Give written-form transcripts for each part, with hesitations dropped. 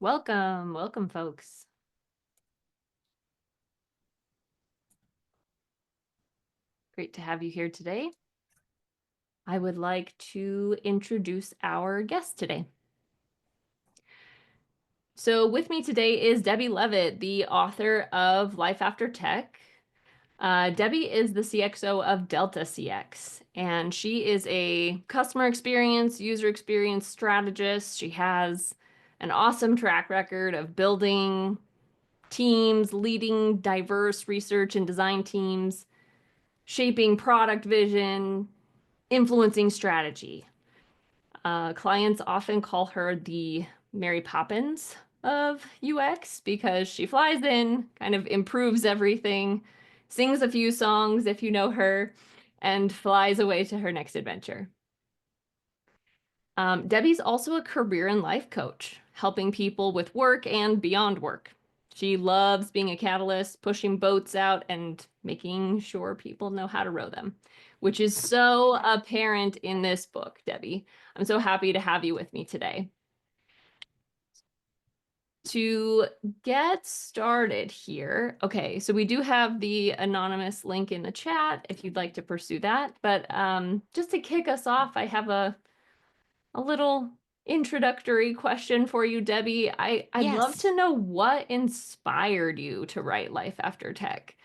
Welcome, folks. Great to have you here today. I would like to introduce our guest today. So with me today is Debbie Levitt, the author of Life After Tech. Debbie is the CXO of Delta CX, and she is a customer experience, user experience strategist. She has an awesome track record of building teams, leading diverse research and design teams, shaping product vision, influencing strategy. Clients often call her the Mary Poppins of UX because she flies in, kind of improves everything, sings a few songs if you know her, and flies away to her next adventure. Debbie's also a career and life coach, helping people with work and beyond work. She loves being a catalyst, pushing boats out and making sure people know how to row them, which is so apparent in this book, Debbie. I'm so happy to have you with me today. To get started here, okay, so we do have the anonymous link in the chat if you'd like to pursue that. But just to kick us off, I have a little introductory question for you, Debbie. I'd love Yes. to know what inspired you to write Life After Tech.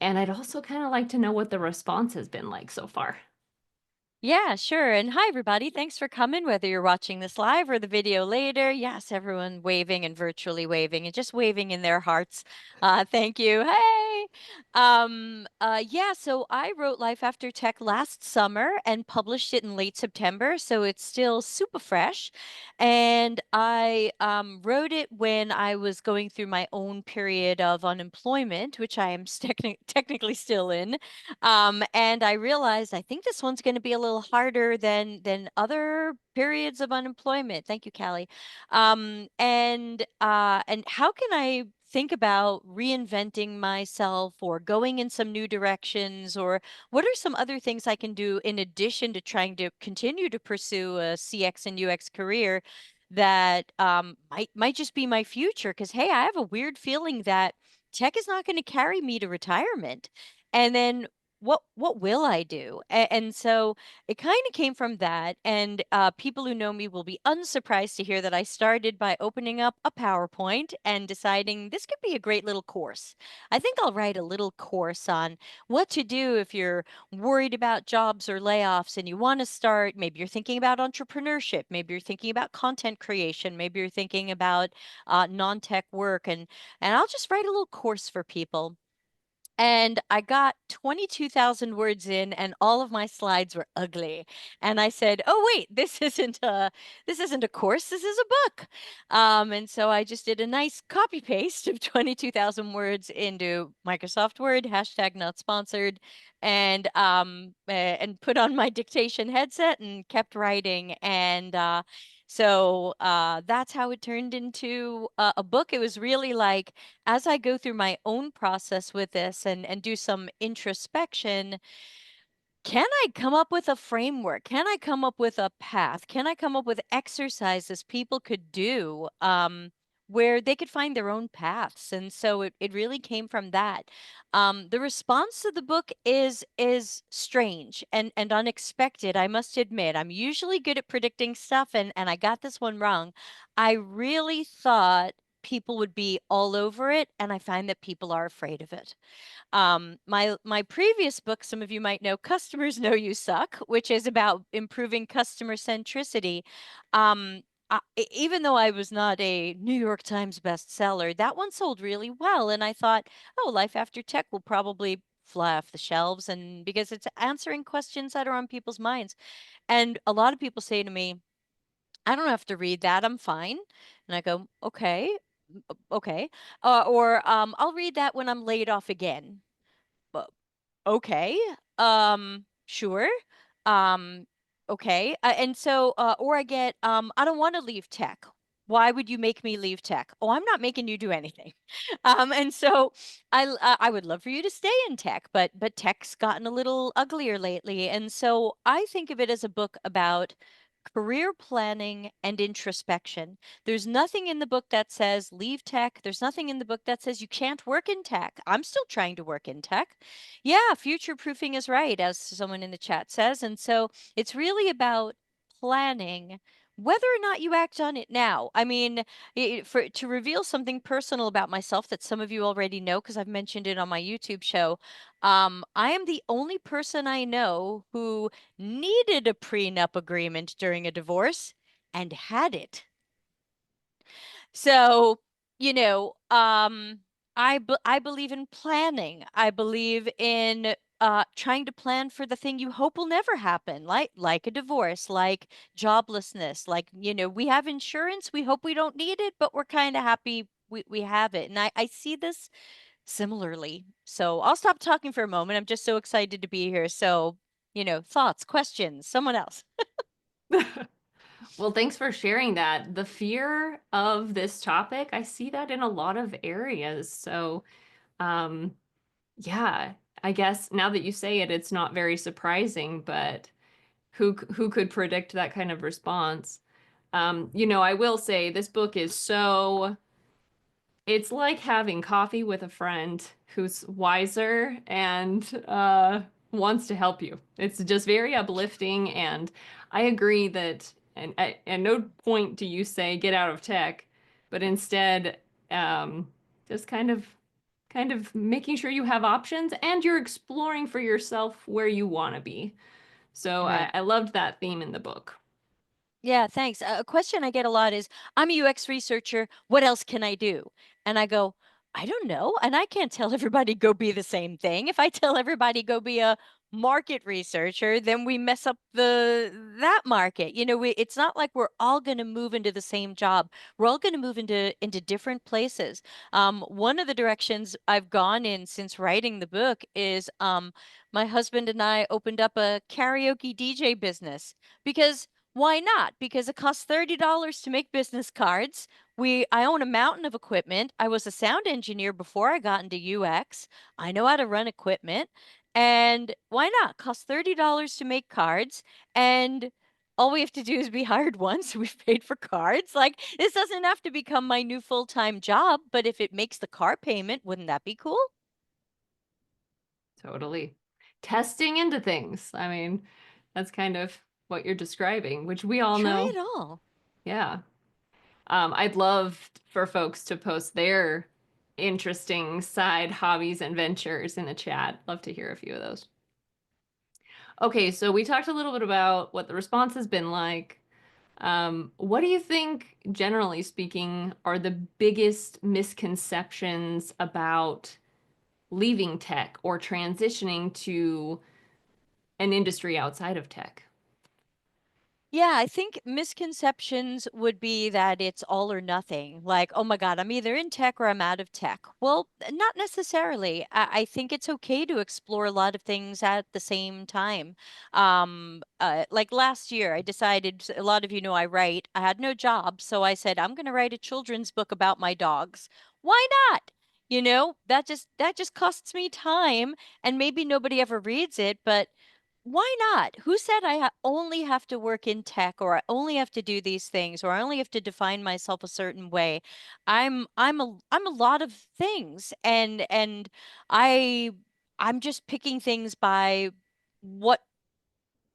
And I'd also kind of like to know what the response has been like so far. Yeah, sure. And hi, everybody. Thanks for coming, whether you're watching this live or the video later. Yes, everyone waving and virtually waving and just waving in their hearts. Thank you. Hey. Yeah, so I wrote Life After Tech last summer and published it in late September, so it's still super fresh. And I wrote it when I was going through my own period of unemployment, which I am technically still in. And I realized I think this one's going to be a little harder than other periods of unemployment. Thank you, Callie. And how can I think about reinventing myself or going in some new directions, or what are some other things I can do in addition to trying to continue to pursue a CX and UX career that might just be my future? Because hey, I have a weird feeling that tech is not going to carry me to retirement. And then what will I do? And so it kind of came from that. And people who know me will be unsurprised to hear that I started by opening up a PowerPoint and deciding this could be a great little course. I think I'll write a little course on what to do if you're worried about jobs or layoffs and you want to start. Maybe you're thinking about entrepreneurship. Maybe you're thinking about content creation. Maybe you're thinking about non-tech work. And I'll just write a little course for people. And I got 22,000 words in and all of my slides were ugly. And I said, "Oh wait, this isn't a course, this is a book." And so I just did a nice copy paste of 22,000 words into Microsoft Word, hashtag not sponsored, and put on my dictation headset and kept writing. And that's how it turned into a book. It was really like, as I go through my own process with this and do some introspection, can I come up with a framework? Can I come up with a path? Can I come up with exercises people could do where they could find their own paths? And so it really came from that. The response to the book is strange and unexpected, I must admit. I'm usually good at predicting stuff, and I got this one wrong. I really thought people would be all over it, and I find that people are afraid of it. My previous book, some of you might know, Customers Know You Suck, which is about improving customer centricity. Even though I was not a New York Times bestseller, that one sold really well, and I thought, oh, Life After Tech will probably fly off the shelves, and because it's answering questions that are on people's minds. And a lot of people say to me, I don't have to read that, I'm fine. And I go, okay, okay. Or I'll read that when I'm laid off again. Okay. Sure. Um, okay. Or I get, I don't want to leave tech. Why would you make me leave tech? Oh, I'm not making you do anything. And so I would love for you to stay in tech, but tech's gotten a little uglier lately. And so I think of it as a book about career planning and introspection. There's nothing in the book that says leave tech. There's nothing in the book that says you can't work in tech. I'm still trying to work in tech. Yeah, future proofing is right, as someone in the chat says. And so it's really about planning whether or not you act on it now. I mean, for to reveal something personal about myself that some of you already know because I've mentioned it on my YouTube show. I am the only person I know who needed a prenup agreement during a divorce and had it. So, you know, I believe in planning. I believe in trying to plan for the thing you hope will never happen, like a divorce, like joblessness, like, we have insurance, we hope we don't need it, but we're kind of happy we have it. And I see this similarly. So I'll stop talking for a moment. I'm just so excited to be here. So, thoughts, questions, someone else. Well, thanks for sharing that. The fear of this topic, I see that in a lot of areas. So, um, yeah, I guess now that you say it, it's not very surprising, but who could predict that kind of response? I will say this book is so it's like having coffee with a friend who's wiser and wants to help you. It's just very uplifting, and I agree that. And at no point do you say get out of tech, but instead, um, just kind of making sure you have options and you're exploring for yourself where you want to be. So Right. I loved that theme in the book. Yeah, thanks. A question I get a lot is, I'm a UX researcher. What else can I do? And I go, I don't know. And I can't tell everybody go be the same thing. If I tell everybody go be a market researcher, then we mess up that market. It's not like we're all going to move into the same job. We're all going to move into different places. One of the directions I've gone in since writing the book is my husband and I opened up a karaoke DJ business because why not? Because it costs $30 to make business cards. I own a mountain of equipment. I was a sound engineer before I got into UX. I know how to run equipment. And why not? Costs $30 to make cards. And all we have to do is be hired once. We've paid for cards. Like, this doesn't have to become my new full-time job, but if it makes the car payment, wouldn't that be cool? Totally. Testing into things. I mean, that's kind of what you're describing, which we all Try know. it all. Yeah. I'd love for folks to post their interesting side hobbies and ventures in the chat. Love to hear a few of those. Okay, so we talked a little bit about what the response has been like. What do you think, generally speaking, are the biggest misconceptions about leaving tech or transitioning to an industry outside of tech? Yeah, I think misconceptions would be that it's all or nothing. Like, oh my God, I'm either in tech or I'm out of tech. Well, not necessarily. I think it's okay to explore a lot of things at the same time. Like last year, I decided, a lot of you know I write. I had no job, so I said, I'm going to write a children's book about my dogs. Why not? That just costs me time, and maybe nobody ever reads it, but why not? Who said I only have to work in tech, or I only have to do these things, or I only have to define myself a certain way? I'm a lot of things, and I I'm just picking things by what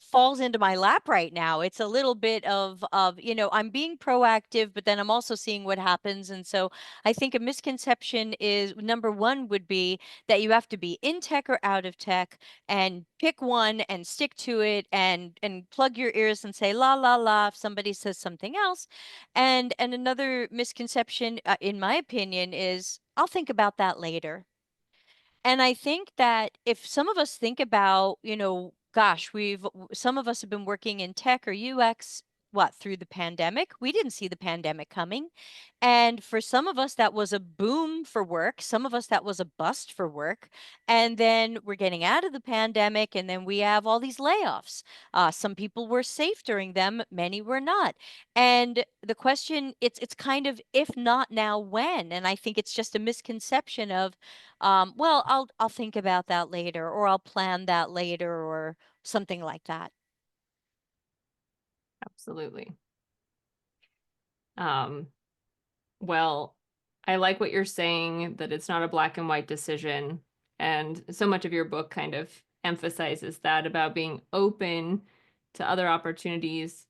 falls into my lap right now. It's a little bit of I'm being proactive, but then I'm also seeing what happens. And so I think a misconception is, number one would be that you have to be in tech or out of tech and pick one and stick to it and plug your ears and say la la la if somebody says something else. And another misconception, in my opinion, is I'll think about that later. And I think that if some of us think about, gosh, some of us have been working in tech or UX, what, through the pandemic? We didn't see the pandemic coming. And for some of us, that was a boom for work. Some of us, that was a bust for work. And then we're getting out of the pandemic, and then we have all these layoffs. Some people were safe during them, many were not. And the question, it's kind of, if not now, when? And I think it's just a misconception of, well, I'll think about that later, or I'll plan that later, or something like that. Absolutely. Um, well, I like what you're saying, that it's not a black and white decision. And so much of your book kind of emphasizes that, about being open to other opportunities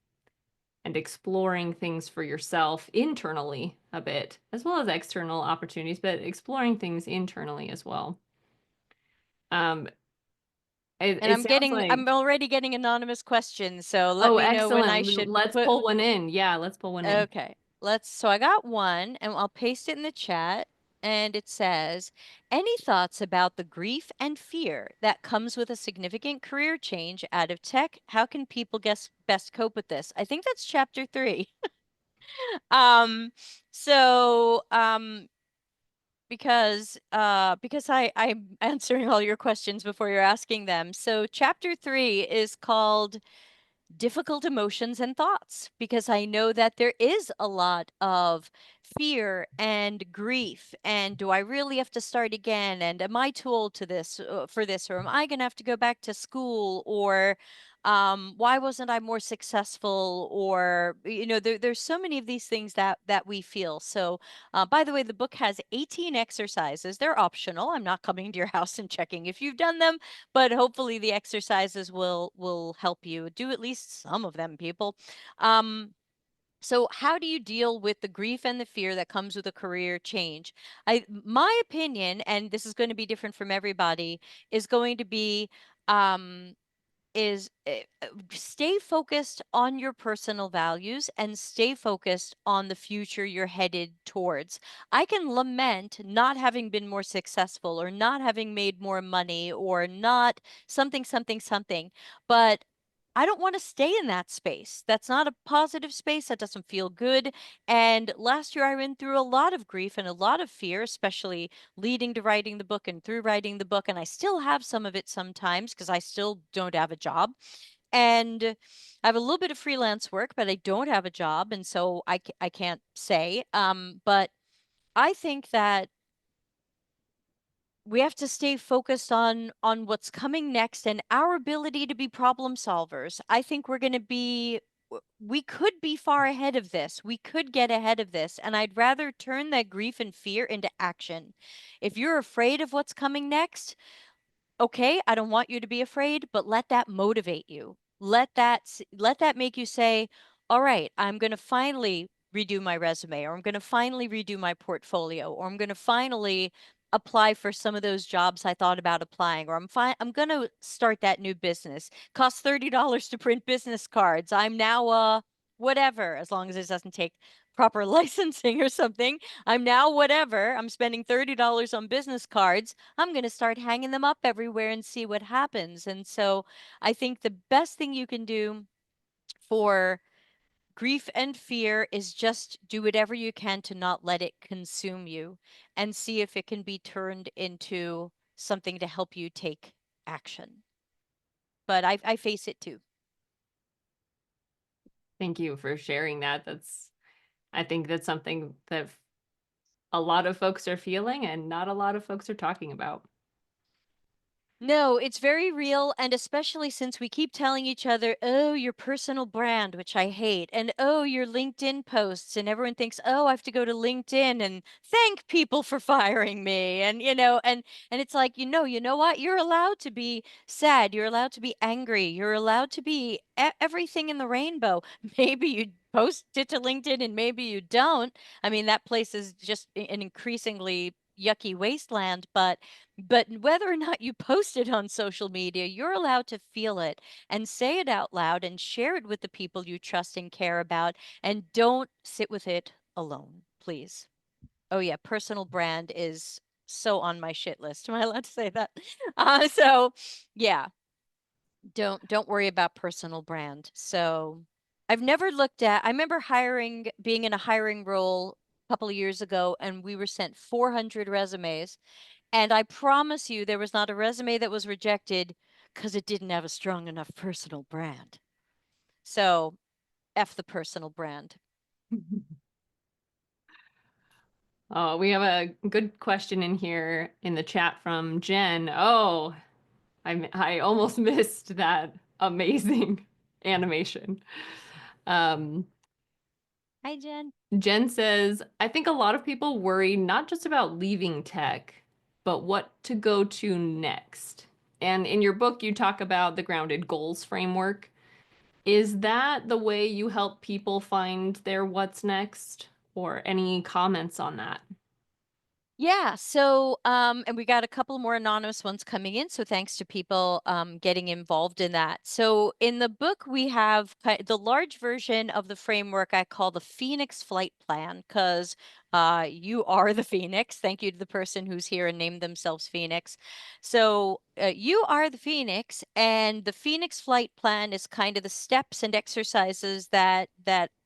and exploring things for yourself internally a bit, as well as external opportunities, but exploring things internally as well. Um, And it sounds I'm like, already getting anonymous questions, so let oh, me know when I excellent. should Let's put. pull one in. Yeah, let's pull one in. Okay. So I got one and I'll paste it in the chat. And it says, any thoughts about the grief and fear that comes with a significant career change out of tech? How can people guess best cope with this? I think that's chapter 3. Um, so because I'm answering all your questions before you're asking them. So chapter 3 is called difficult emotions and thoughts, because I know that there is a lot of fear and grief. And do I really have to start again? And am I too old to this for this? Or am I going to have to go back to school? Or why wasn't I more successful? Or there's so many of these things that we feel. So, by the way, the book has 18 exercises. They're optional. I'm not coming to your house and checking if you've done them, but hopefully the exercises will help you do at least some of them, people. So how do you deal with the grief and the fear that comes with a career change? My opinion, and this is going to be different from everybody, is going to be um stay focused on your personal values and stay focused on the future you're headed towards. I can lament not having been more successful or not having made more money or not something, something, something, but I don't want to stay in that space. That's not a positive space. That doesn't feel good. And last year, I went through a lot of grief and a lot of fear, especially leading to writing the book and through writing the book. And I still have some of it sometimes because I still don't have a job. And I have a little bit of freelance work, but I don't have a job. And so I can't say. But I think that we have to stay focused on what's coming next and our ability to be problem solvers. I think we're going to be we could be far ahead of this. We could get ahead of this, and I'd rather turn that grief and fear into action. If you're afraid of what's coming next, okay, I don't want you to be afraid, but let that motivate you. Let that make you say, "All right, I'm going to finally redo my resume, or I'm going to finally redo my portfolio, or I'm going to finally apply for some of those jobs I thought about applying, or I'm going to start that new business. Costs $30 to print business cards. I'm now whatever, as long as it doesn't take proper licensing or something. I'm now whatever. I'm spending $30 on business cards. I'm going to start hanging them up everywhere and see what happens." And so I think the best thing you can do for grief and fear is just do whatever you can to not let it consume you and see if it can be turned into something to help you take action. But I face it too. Thank you for sharing that. I think that's something that a lot of folks are feeling and not a lot of folks are talking about. No, it's very real. And especially since we keep telling each other, oh, your personal brand, which I hate, and oh, your LinkedIn posts. And everyone thinks, oh, I have to go to LinkedIn and thank people for firing me. And, and it's like, you know what? You're allowed to be sad. You're allowed to be angry. You're allowed to be everything in the rainbow. Maybe you post it to LinkedIn and maybe you don't. I mean, that place is just an increasingly yucky wasteland, but whether or not you post it on social media, you're allowed to feel it and say it out loud and share it with the people you trust and care about. And don't sit with it alone, please. Oh, yeah. Personal brand is so on my shit list. Am I allowed to say that? So yeah, don't worry about personal brand. So I've never looked at, I remember being in a hiring role a couple of years ago, and we were sent 400 resumes, and I promise you, there was not a resume that was rejected because it didn't have a strong enough personal brand. So, F the personal brand. Oh, we have a good question in here in the chat from Jen. Oh, I almost missed that amazing animation. Um, Hi, Jen. Jen says, I think a lot of people worry not just about leaving tech, but what to go to next. And in your book, you talk about the grounded goals framework. Is that the way you help people find their what's next? Or any comments on that? Yeah, so and we got a couple more anonymous ones coming in, so thanks to people getting involved in that. So in the book we have the large version of the framework I call the Phoenix Flight Plan because you are the Phoenix. Thank you to the person who's here and named themselves Phoenix. So you are the Phoenix, and the Phoenix Flight Plan is kind of the steps and exercises that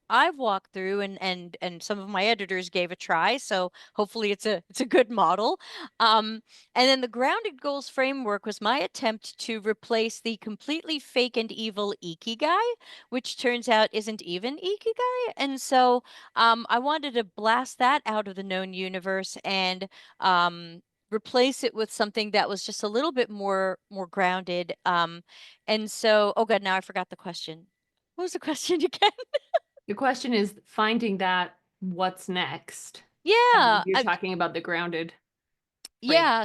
I've walked through and some of my editors gave a try. So hopefully it's a good model. And then the grounded goals framework was my attempt to replace the completely fake and evil ikigai, which turns out isn't even ikigai. And so I wanted to blast that out of the known universe and replace it with something that was just a little bit more grounded. And so, oh God, now I forgot the question. What was the question again? The question is finding that what's next. And Yeah, you're talking about the grounded frame. yeah,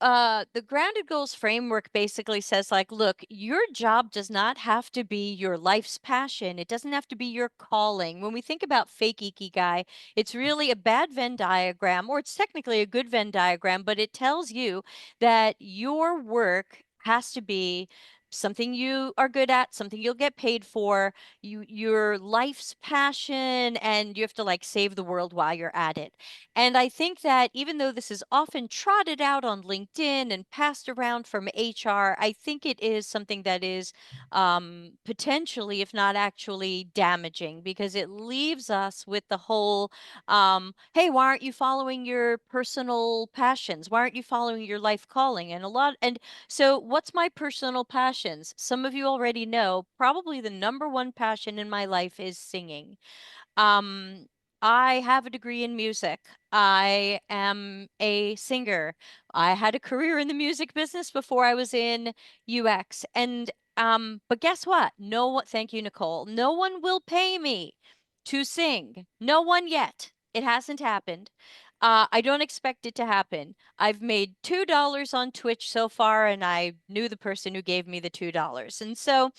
the grounded goals framework basically says like, look, your job does not have to be your life's passion. It doesn't have to be your calling. When we think about fake ikigai, it's really a bad Venn diagram, or it's technically a good Venn diagram, but it tells you that your work has to be something you are good at, something you'll get paid for, your life's passion, and you have to like save the world while you're at it. And I think that even though this is often trotted out on LinkedIn and passed around from HR, I think it is something that is potentially, if not actually, damaging because it leaves us with the whole, hey, why aren't you following your personal passions? Why aren't you following your life calling? And so what's my personal passions? Some of you already know, probably the number one passion in my life is singing. Um, I have a degree in music. I am a singer. I had a career in the music business before I was in UX. And but guess what? No one, thank you, Nicole. No one will pay me to sing. No one yet. It hasn't happened. I don't expect it to happen. I've made $2 on Twitch so far, and I knew the person who gave me the $2. And so,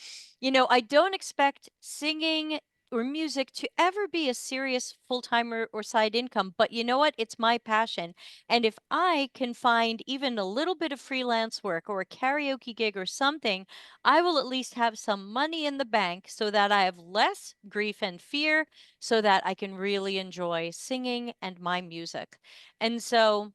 I don't expect singing or music to ever be a serious full-time or side income. But you know what? It's my passion. And if I can find even a little bit of freelance work or a karaoke gig or something, I will at least have some money in the bank so that I have less grief and fear, so that I can really enjoy singing and my music. And so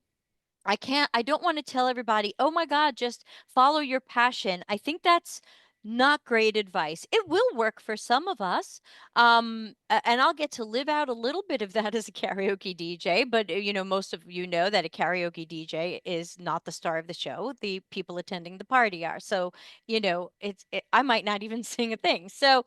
I don't want to tell everybody, oh my God, just follow your passion. I think that's not great advice. It will work for some of us. And I'll get to live out a little bit of that as a karaoke DJ, but most of you know that a karaoke DJ is not the star of the show. The people attending the party are. So, I might not even sing a thing. So,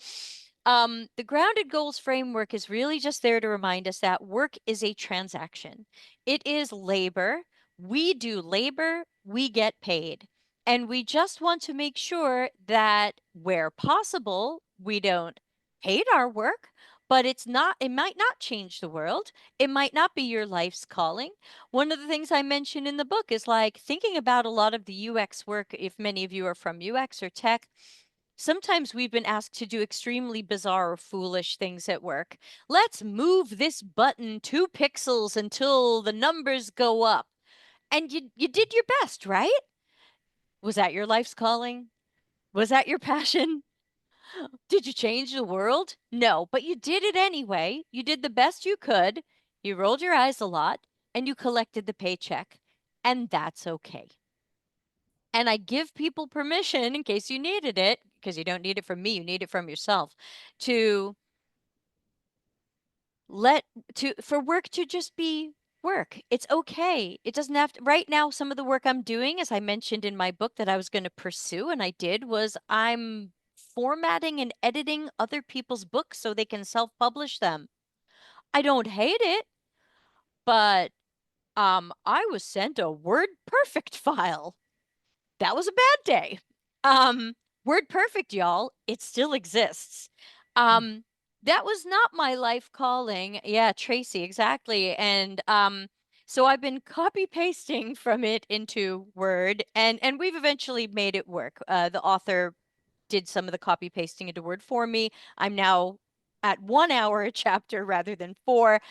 the grounded goals framework is really just there to remind us that work is a transaction. It is labor. We do labor, we get paid. And we just want to make sure that where possible, we don't hate our work, but it might not change the world. It might not be your life's calling. One of the things I mentioned in the book is like thinking about a lot of the UX work. If many of you are from UX or tech, sometimes we've been asked to do extremely bizarre or foolish things at work. Let's move this button 2 pixels until the numbers go up. And you did your best, right? Was that your life's calling? Was that your passion? Did you change the world? No, but you did it anyway. You did the best you could. You rolled your eyes a lot and you collected the paycheck. And that's okay. And I give people permission in case you needed it, because you don't need it from me, you need it from yourself, to let for work to just be work. It's okay. It doesn't have to. Right now, some of the work I'm doing, as I mentioned in my book that I was going to pursue, and I did, was I'm formatting and editing other people's books so they can self-publish them. I don't hate it, but I was sent a Word Perfect file. That was a bad day. Um, Word Perfect, y'all, it still exists. Um, that was not my life calling. Yeah, Tracy, exactly. And so I've been copy pasting from it into Word, and we've eventually made it work. The author did some of the copy pasting into Word for me. I'm now at 1 hour a chapter rather than four.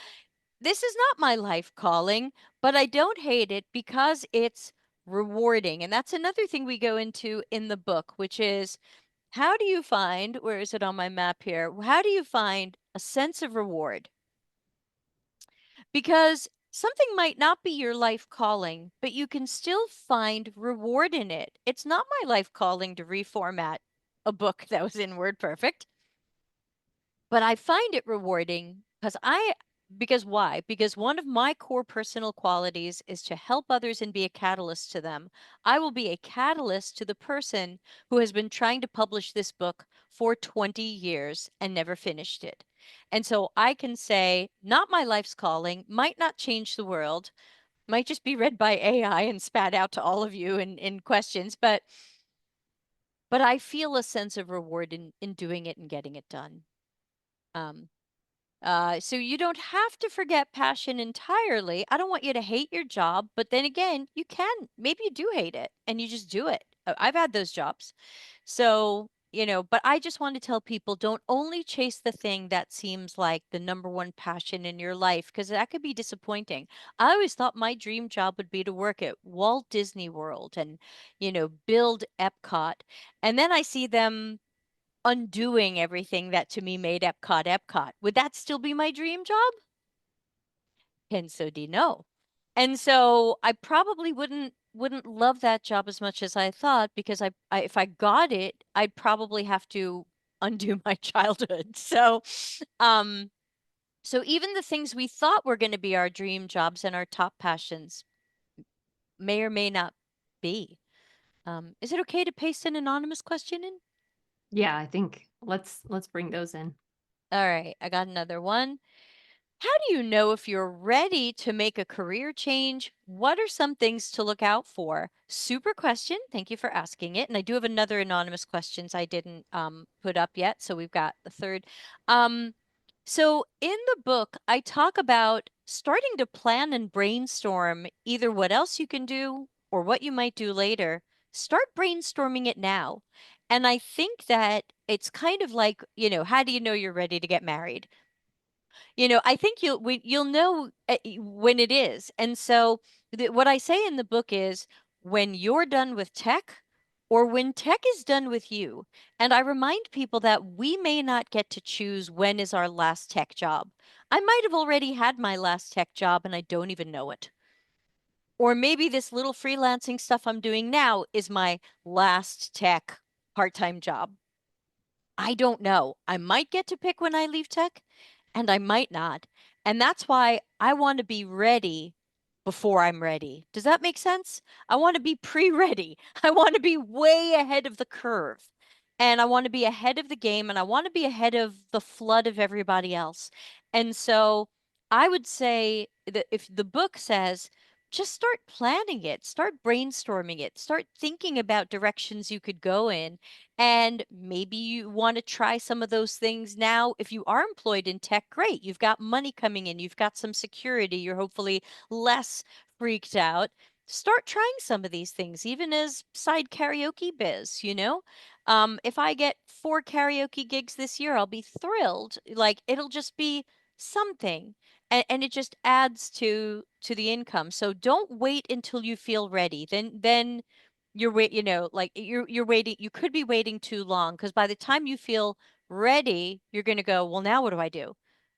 This is not my life calling, but I don't hate it because it's rewarding. And that's another thing we go into in the book, which is how do you find, where is it on my map here? How do you find a sense of reward? Because something might not be your life calling, but you can still find reward in it. It's not my life calling to reformat a book that was in WordPerfect. But I find it rewarding because why? Because one of my core personal qualities is to help others and be a catalyst to them. I will be a catalyst to the person who has been trying to publish this book for 20 years and never finished it. And so I can say, not my life's calling, might not change the world, might just be read by AI and spat out to all of you in questions, but I feel a sense of reward in doing it and getting it done. Um, so you don't have to forget passion entirely. I don't want you to hate your job, but then again, you can. Maybe you do hate it and you just do it. I've had those jobs. So, but I just want to tell people don't only chase the thing that seems like the number one passion in your life, because that could be disappointing. I always thought my dream job would be to work at Walt Disney World and, build Epcot. And then I see them undoing everything that to me made Epcot Epcot. Would that still be my dream job? Penso di no. And so I probably wouldn't love that job as much as I thought because I if I got it, I'd probably have to undo my childhood. Um so even the things we thought were going to be our dream jobs and our top passions may or may not be. Is it okay to paste an anonymous question in? Yeah, I think let's bring those in. All right, I got another one. How do you know if you're ready to make a career change? What are some things to look out for? Super question. Thank you for asking it. And I do have another anonymous questions I didn't put up yet. So we've got the third. Um, so in the book, I talk about starting to plan and brainstorm either what else you can do or what you might do later. Start brainstorming it now. And I think that it's kind of like, how do you know you're ready to get married? I think you'll know when it is. And so what I say in the book is when you're done with tech or when tech is done with you. And I remind people that we may not get to choose when is our last tech job. I might have already had my last tech job and I don't even know it. Or maybe this little freelancing stuff I'm doing now is my last tech part-time job. I don't know. I might get to pick when I leave tech, and I might not. And that's why I want to be ready before I'm ready. Does that make sense? I want to be pre-ready. I want to be way ahead of the curve. And I want to be ahead of the game and I want to be ahead of the flood of everybody else. And so I would say that if the book says, just start planning it, start brainstorming it, start thinking about directions you could go in. And maybe you want to try some of those things now. If you are employed in tech, great. You've got money coming in, you've got some security, you're hopefully less freaked out. Start trying some of these things, even as side karaoke biz. If I get 4 karaoke gigs this year, I'll be thrilled. Like it'll just be something. And it just adds to the income. So don't wait until you feel ready. Then like you're waiting, you could be waiting too long because by the time you feel ready, you're going to go, well, now what do I do?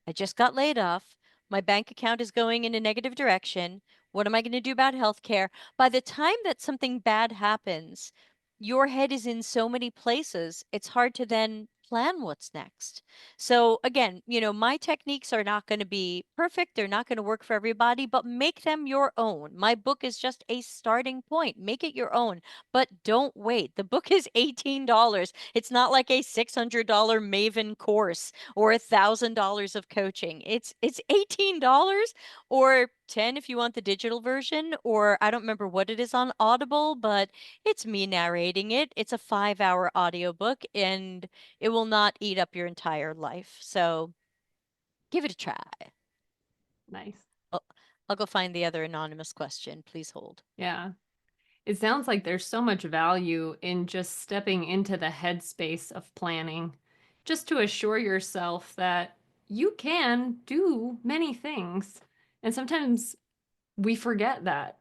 I just got laid off. My bank account is going in a negative direction. What am I going to do about healthcare? By the time that something bad happens, your head is in so many places, it's hard to then plan what's next. So again, my techniques are not going to be perfect. They're not going to work for everybody, but make them your own. My book is just a starting point. Make it your own, but don't wait. The book is $18. It's not like a $600 Maven course or $1,000 of coaching. It's $18 or 10 if you want the digital version, or I don't remember what it is on Audible, but it's me narrating it. It's a 5-hour audiobook and it will will not eat up your entire life. So give it a try. Nice. I'll, I'll go find the other anonymous question. Please hold. Yeah. It sounds like there's so much value in just stepping into the headspace of planning, just to assure yourself that you can do many things. And sometimes we forget that.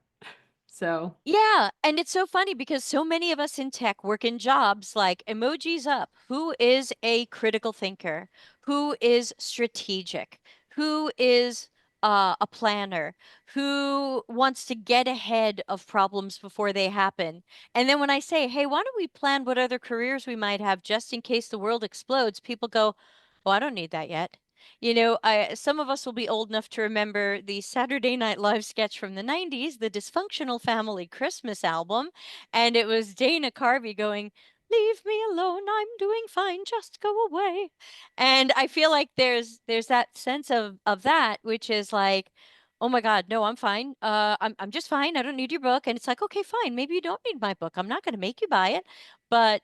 So, Yeah, and it's so funny because so many of us in tech work in jobs like emojis up. Who is a critical thinker? Who is strategic? Who is a planner? Who wants to get ahead of problems before they happen? And then when I say, "Hey, why don't we plan what other careers we might have just in case the world explodes?" People go, "Oh, I don't need that yet." Some of us will be old enough to remember the Saturday Night Live sketch from the 90s, the Dysfunctional Family Christmas album. And it was Dana Carvey going, "Leave me alone. I'm doing fine. Just go away." And I feel like there's that sense of that, which is like, "Oh my God, no, I'm fine. I'm just fine. I don't need your book." And it's like, "Okay, fine. Maybe you don't need my book. I'm not going to make you buy it, but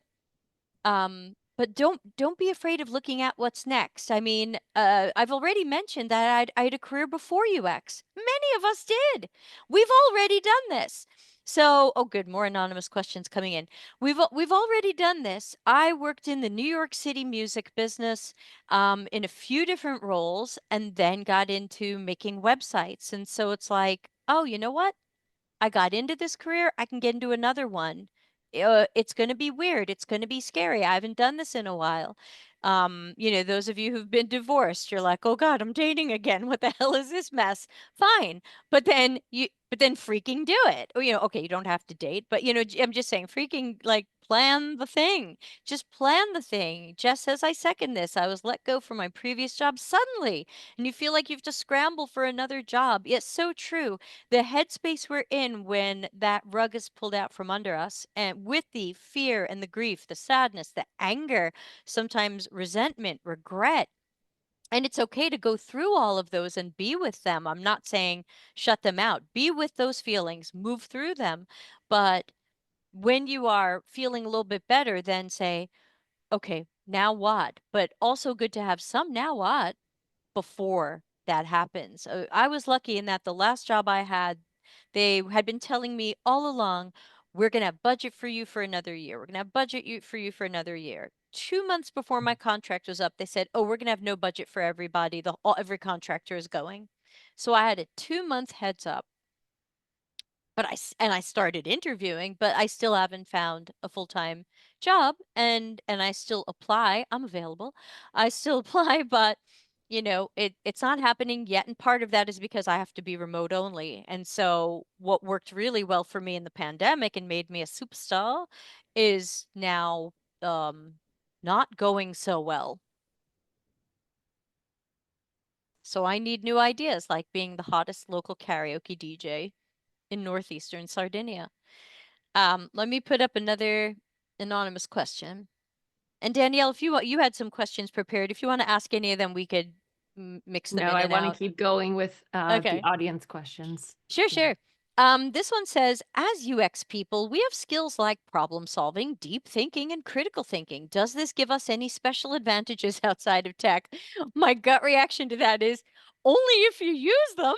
but don't be afraid of looking at what's next. I mean, I've already mentioned that I had a career before UX. Many of us did. We've already done this. So, oh, good, more anonymous questions coming in. We've already done this. I worked in the New York City music business, in a few different roles, and then got into making websites. And so it's like, oh, you know what? I got into this career, I can get into another one. It's going to be weird. It's going to be scary. I haven't done this in a while. Those of you who've been divorced, you're like, "Oh God, I'm dating again. What the hell is this mess?" Fine. But then freaking do it. Or, okay, you don't have to date, but I'm just saying, freaking like plan the thing. Just plan the thing. Jess says, "I second this. I was let go from my previous job suddenly, and you feel like you have to scramble for another job." Yes, so true. The headspace we're in when that rug is pulled out from under us, and with the fear and the grief, the sadness, the anger, sometimes resentment, regret. And it's okay to go through all of those and be with them. I'm not saying shut them out. Be with those feelings, move through them. But when you are feeling a little bit better, then say, "Okay, now what?" But also good to have some now what before that happens. I was lucky in that the last job I had, they had been telling me all along, "We're going to have budget for you for another year. We're going to have for you for another year." 2 months before my contract was up, they said, "Oh, we're going to have no budget for everybody. Every contractor is going." So I had a 2 month heads up. But I started interviewing, but I still haven't found a full-time job, and I still apply. I'm available. I still apply, but it's not happening yet. And part of that is because I have to be remote only. And so what worked really well for me in the pandemic and made me a superstar is now not going so well. So I need new ideas, like being the hottest local karaoke DJ in northeastern Sardinia. Let me put up another anonymous question. And Danielle, if you had some questions prepared, if you want to ask any of them, we could mix them no, in I and want to out. keep going with the Okay. audience questions. Sure, Yeah. sure. This one says, "As UX people, we have skills like problem solving, deep thinking, and critical thinking. Does this give us any special advantages outside of tech?" My gut reaction to that is only if you use them.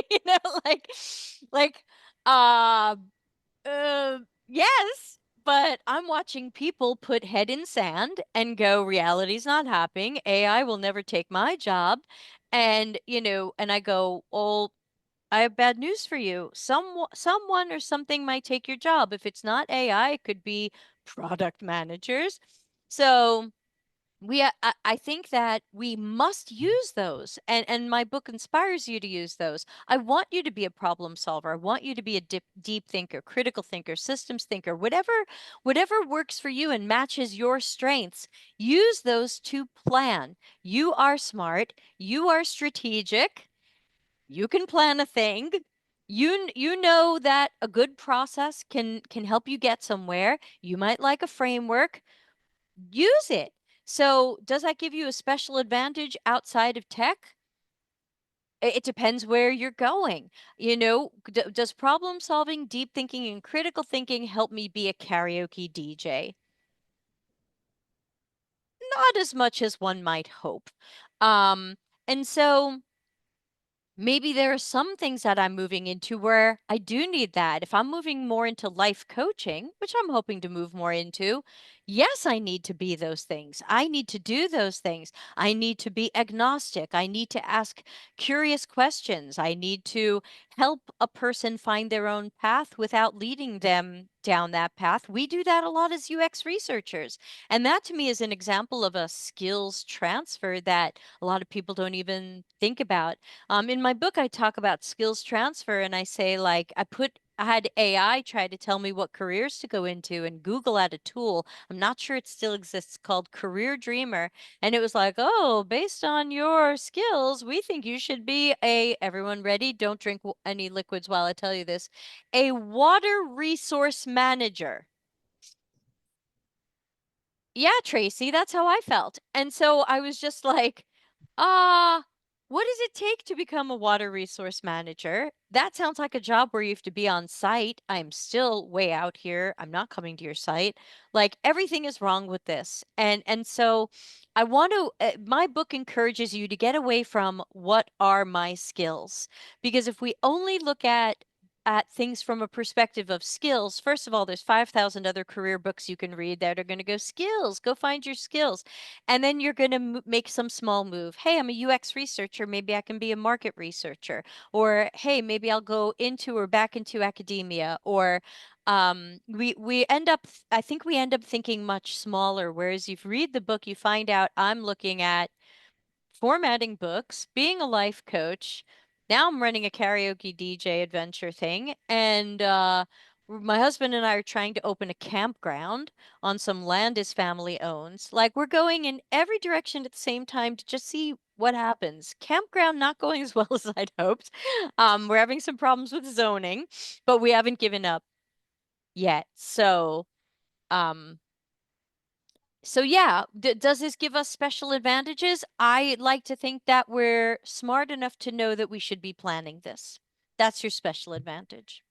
you know, like, like, uh, yes, but I'm watching people put head in sand and go, "Reality's not happening. AI will never take my job." And I go, "Oh, I have bad news for you. Someone or something might take your job. If it's not AI, it could be product managers." So I think that we must use those, and my book inspires you to use those. I want you to be a problem solver. I want you to be a deep thinker, critical thinker, systems thinker, whatever works for you and matches your strengths. Use those to plan. You are smart, you are strategic, you can plan a thing. You know that a good process can help you get somewhere. You might like a framework. Use it. So, does that give you a special advantage outside of tech? It depends where you're going. Does problem solving, deep thinking, and critical thinking help me be a karaoke DJ? not as much as one might hope. Um, and so maybe there are some things that I'm moving into where I do need that. If I'm moving more into life coaching, which I'm hoping to move more into, yes, I need to be those things. I need to do those things. I need to be agnostic. I need to ask curious questions. I need to help a person find their own path without leading them down that path. We do that a lot as UX researchers. And that to me is an example of a skills transfer that a lot of people don't even think about. In my book, I talk about skills transfer, and I say, like, I had AI try to tell me what careers to go into, and Google had a tool. I'm not sure it still exists, called Career Dreamer. And it was like, oh, based on your skills, we think you should be everyone ready? Don't drink any liquids while I tell you this, a water resource manager. Yeah, Tracy, that's how I felt. And so I was just like, uh, what does it take to become a water resource manager? That sounds like a job where you have to be on site. I'm still way out here. I'm not coming to your site. Like everything is wrong with this. And so I want to my book encourages you to get away from what are my skills? Because if we only look at things from a perspective of skills, first of all, there's 5,000 other career books you can read that are going to go skills, go find your skills. And then you're going to make some small move. Hey, I'm a UX researcher. Maybe I can be a market researcher. Or, hey, maybe I'll go into or back into academia. Or, we end up, I think we end up thinking much smaller. Whereas you read the book, you find out I'm looking at formatting books, being a life coach. Now I'm running a karaoke DJ adventure thing, and my husband and I are trying to open a campground on some land his family owns. Like we're going in every direction at the same time to just see what happens. Campground not going as well as I'd hoped. We're having some problems with zoning, but we haven't given up yet. Um, so yeah, does this give us special advantages? I like to think that we're smart enough to know that we should be planning this. That's your special advantage.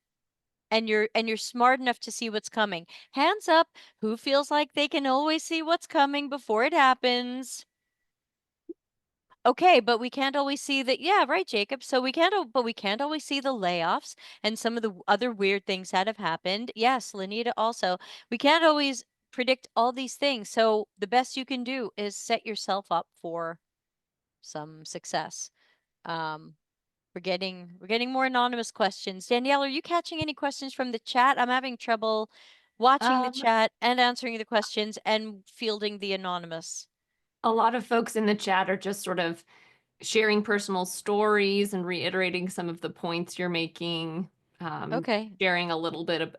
And you're smart enough to see what's coming. Hands up, who feels like they can always see what's coming before it happens? Okay, but we can't always see that. Yeah, right, Jacob. So but we can't always see the layoffs and some of the other weird things that have happened. Yes, Lanita also. We can't always predict all these things. So the best you can do is set yourself up for some success. Um, we're getting more anonymous questions. Danielle, are you catching any questions from the chat? I'm having trouble watching the Um, chat and answering the questions and fielding the anonymous. a lot of folks in the chat are just sort of sharing personal stories and reiterating some of the points you're making, Okay. sharing a little bit of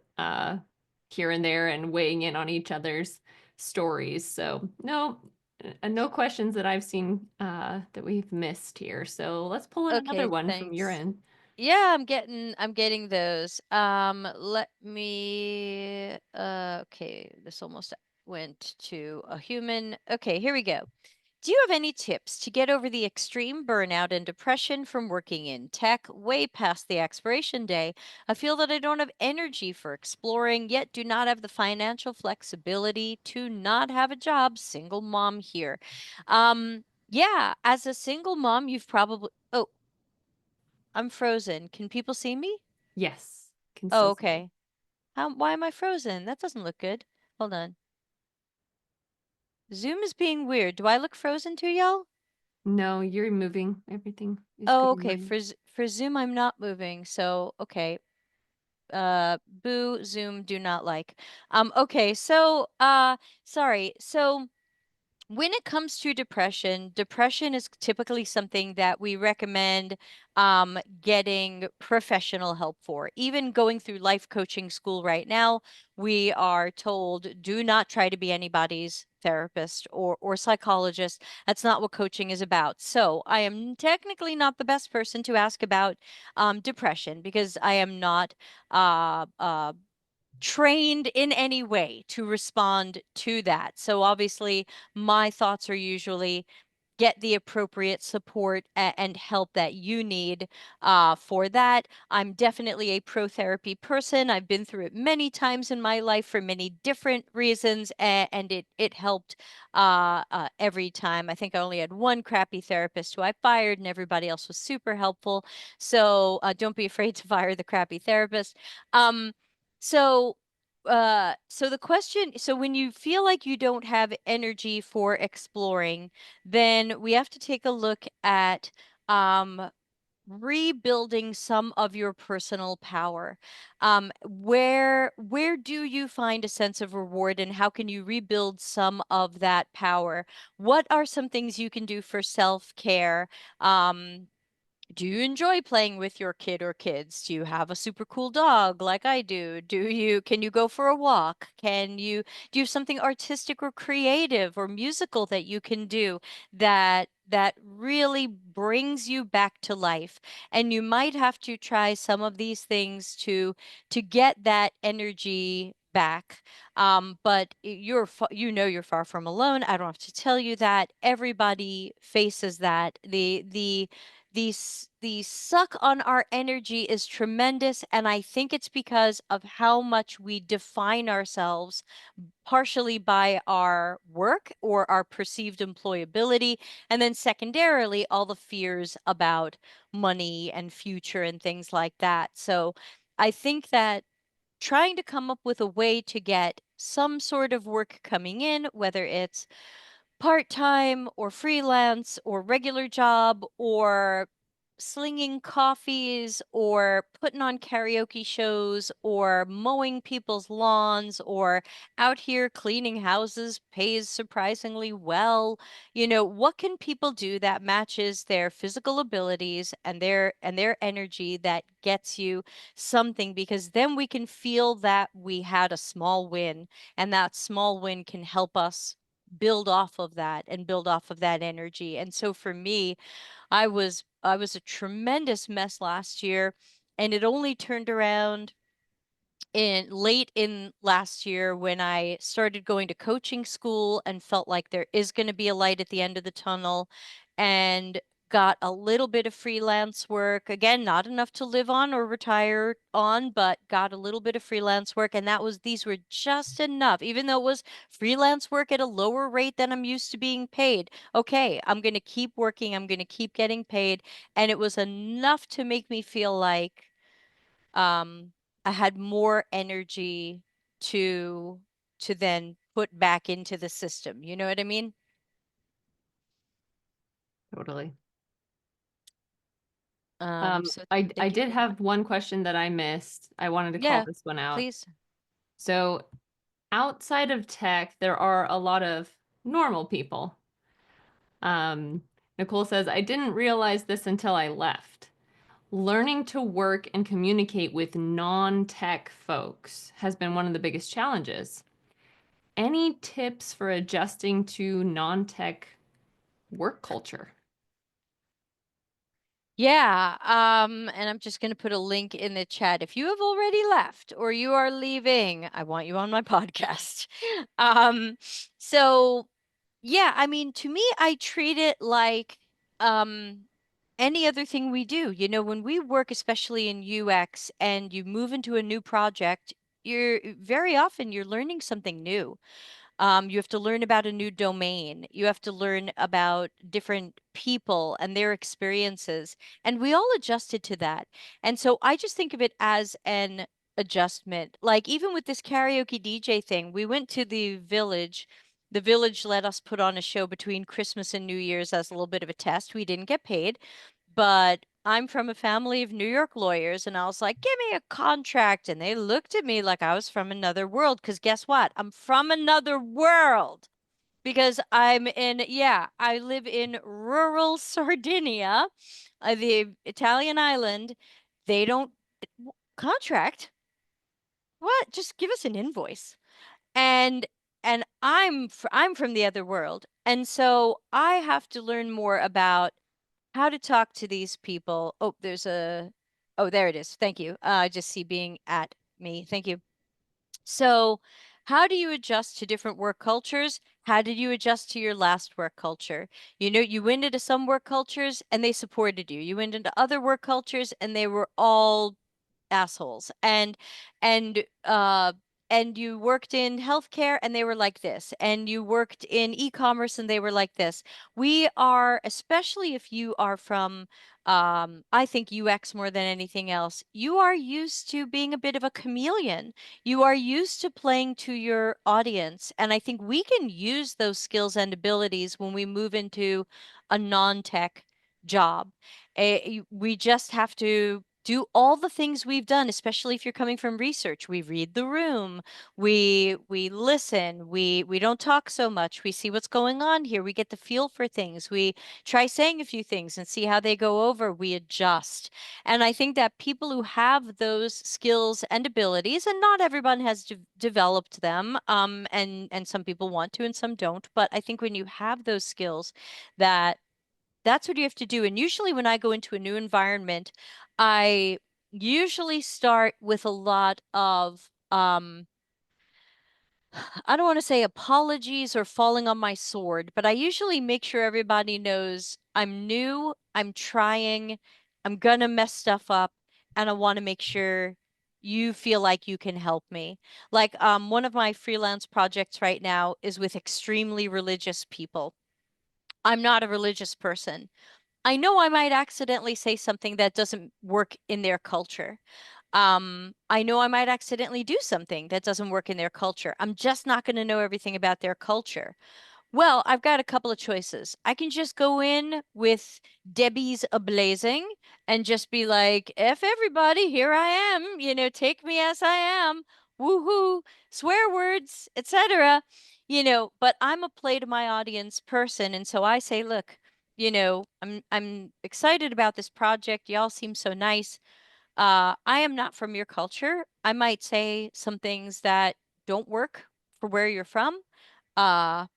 here and there and weighing in on each other's stories. So no questions that I've seen that we've missed here. So let's pull in another Okay, one from your thanks. end. Yeah, I'm getting those. Let me okay, this almost went to a human. Okay, here we go. Do you have any tips to get over the extreme burnout and depression from working in tech way past the expiration day? I feel that I don't have energy for exploring, yet do not have the financial flexibility to not have a job. Single mom here. Yeah, as a single mom, you've probably, oh, I'm frozen. Can people see me? Yes, can Oh, still see you. okay. Why am I frozen? That doesn't look good. Hold on. Zoom is being weird. Do I look frozen to y'all? No, you're moving. Everything is Oh, good in okay. mind. For Zoom, I'm not moving. So, okay. Boo, Zoom, do not like. Okay. Sorry. So, when it comes to depression, depression is typically something that we recommend getting professional help for. Even going through life coaching school right now, we are told do not try to be anybody's therapist or psychologist. That's not what coaching is about. So I am technically not the best person to ask about depression because I am not uh, uh, trained in any way to respond to that. So obviously, my thoughts are usually get the appropriate support and help that you need for that. I'm definitely a pro therapy person. I've been through it many times in my life for many different reasons, and it helped every time. I think I only had one crappy therapist who I fired, and everybody else was super helpful. So don't be afraid to fire the crappy therapist. Um, so so the question, so when you feel like you don't have energy for exploring, then we have to take a look at rebuilding some of your personal power. Where do you find a sense of reward, and how can you rebuild some of that power? What are some things you can do for self-care? Do you enjoy playing with your kid or kids? Do you have a super cool dog like I do? Can you go for a walk? Do you have something artistic or creative or musical that you can do that really brings you back to life? And you might have to try some of these things to get that energy back. But you're far from alone. I don't have to tell you that. Everybody faces that. The suck on our energy is tremendous, and I think it's because of how much we define ourselves partially by our work or our perceived employability, and then secondarily all the fears about money and future and things like that. So I think that trying to come up with a way to get some sort of work coming in, whether it's part-time or freelance or regular job or slinging coffees or putting on karaoke shows or mowing people's lawns or out here cleaning houses pays surprisingly well. What can people do that matches their physical abilities and their energy that gets you something, because then we can feel that we had a small win, and that small win can help us build off of that and build off of that energy. And so for me, I was a tremendous mess last year, and it only turned around in late in last year when I started going to coaching school and felt like there is going to be a light at the end of the tunnel, and got a little bit of freelance work. Again, not enough to live on or retire on, but got a little bit of freelance work. And these were just enough, even though it was freelance work at a lower rate than I'm used to being paid. Okay, I'm going to keep working. I'm going to keep getting paid. And it was enough to make me feel like um I had more energy to to then put back into the system. You know what I mean? Totally. So I thank you did for that. have one question that I missed. I wanted to call Yeah, this one out. please. So outside of tech, there are a lot of normal people. Um, Nicole says, I didn't realize this until I left. Learning to work and communicate with non-tech folks has been one of the biggest challenges. Any tips for adjusting to non-tech work culture? Yeah, and I'm just going to put a link in the chat. If you have already left or you are leaving, I want you on my podcast. Um, so yeah, I mean, to me, I treat it like um any other thing we do. When we work, especially in UX, and you move into a new project, you're learning something new. You have to learn about a new domain. You have to learn about different people and their experiences. And we all adjusted to that. And so I just think of it as an adjustment. Like even with this karaoke DJ thing, we went to the village. The village let us put on a show between Christmas and New Year's as a little bit of a test. We didn't get paid, but I'm from a family of New York lawyers, and I was like, give me a contract. And they looked at me like I was from another world. Because guess what? I'm from another world. Because I live in rural Sardinia, the Italian island. They don't contract. What? Just give us an invoice. And I'm from the other world. And so I have to learn more about how to talk to these people. Oh, there it is. Thank you. I just see being at me. Thank you. So, How do you adjust to different work cultures? How did you adjust to your last work culture? You went into some work cultures and they supported you. You went into other work cultures and they were all assholes. And and you worked in healthcare and they were like this, and you worked in e-commerce and they were like this. We are, especially if you are from I think UX more than anything else, you are used to being a bit of a chameleon. You are used to playing to your audience, and I think we can use those skills and abilities when we move into a non-tech job. We just have to do all the things we've done, especially if you're coming from research. We read the room, we listen, we don't talk so much. We see what's going on here. We get the feel for things. We try saying a few things and see how they go over. We adjust. And I think that people who have those skills and abilities, and not everyone has developed them, and some people want to and some don't, but I think when you have those skills, that that's what you have to do. And usually when I go into a new environment, I usually start with a lot of I don't want to say apologies or falling on my sword, but I usually make sure everybody knows I'm new, I'm trying, I'm gonna mess stuff up, and I want to make sure you feel like you can help me. Like one of my freelance projects right now is with extremely religious people. I'm not a religious person. I know I might accidentally say something that doesn't work in their culture. I know I might accidentally do something that doesn't work in their culture. I'm just not going to know everything about their culture. Well, I've got a couple of choices. I can just go in with Debbie's ablazing and just be like, F everybody, here I am, take me as I am, woohoo, swear words, etc. But I'm a play to my audience person, and so I say, look, I'm excited about this project. Y'all seem so nice. I am not from your culture. I might say some things that don't work for where you're from. Uh,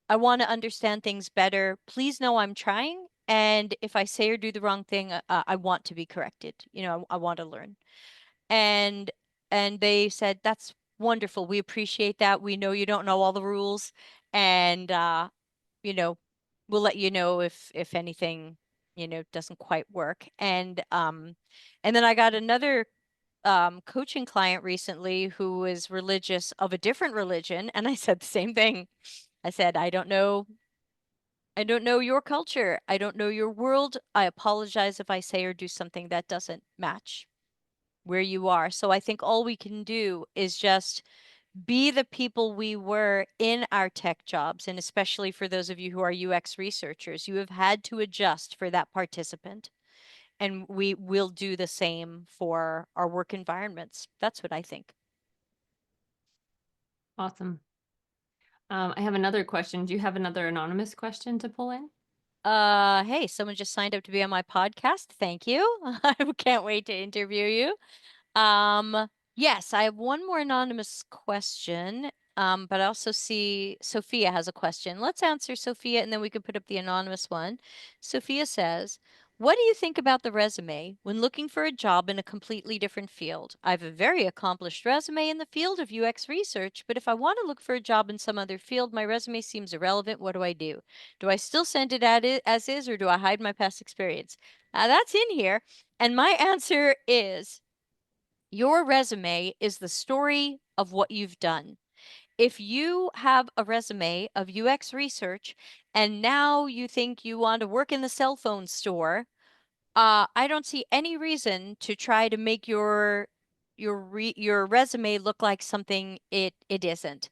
I want to understand things better. Please know I'm trying. And if I say or do the wrong thing, I want to be corrected. I want to learn. And and they said, that's wonderful. We appreciate that. We know you don't know all the rules. And you know, we'll let you know if anything, doesn't quite work. And then I got another coaching client recently who is religious of a different religion, and I said the same thing. I said, I don't know your culture. I don't know your world. I apologize if I say or do something that doesn't match where you are. So I think all we can do is just be the people we were in our tech jobs. And especially for those of you who are UX researchers, you have had to adjust for that participant. And we will do the same for our work environments. That's what I think. Awesome. I have another question. Do you have another anonymous question to pull in? Hey, someone just signed up to be on my podcast. Thank you. I can't wait to interview you. Yes, I have one more anonymous question. But I also see Sophia has a question. Let's answer Sophia and then we can put up the anonymous one. Sophia says, what do you think about the resume when looking for a job in a completely different field? I have a very accomplished resume in the field of UX research, but if I want to look for a job in some other field, my resume seems irrelevant. What do I do? Do I still send it as is, or do I hide my past experience? That's in here. And my answer is your resume is the story of what you've done. If you have a resume of UX research and now you think you want to work in the cell phone store, I don't see any reason to try to make your resume look like something it isn't.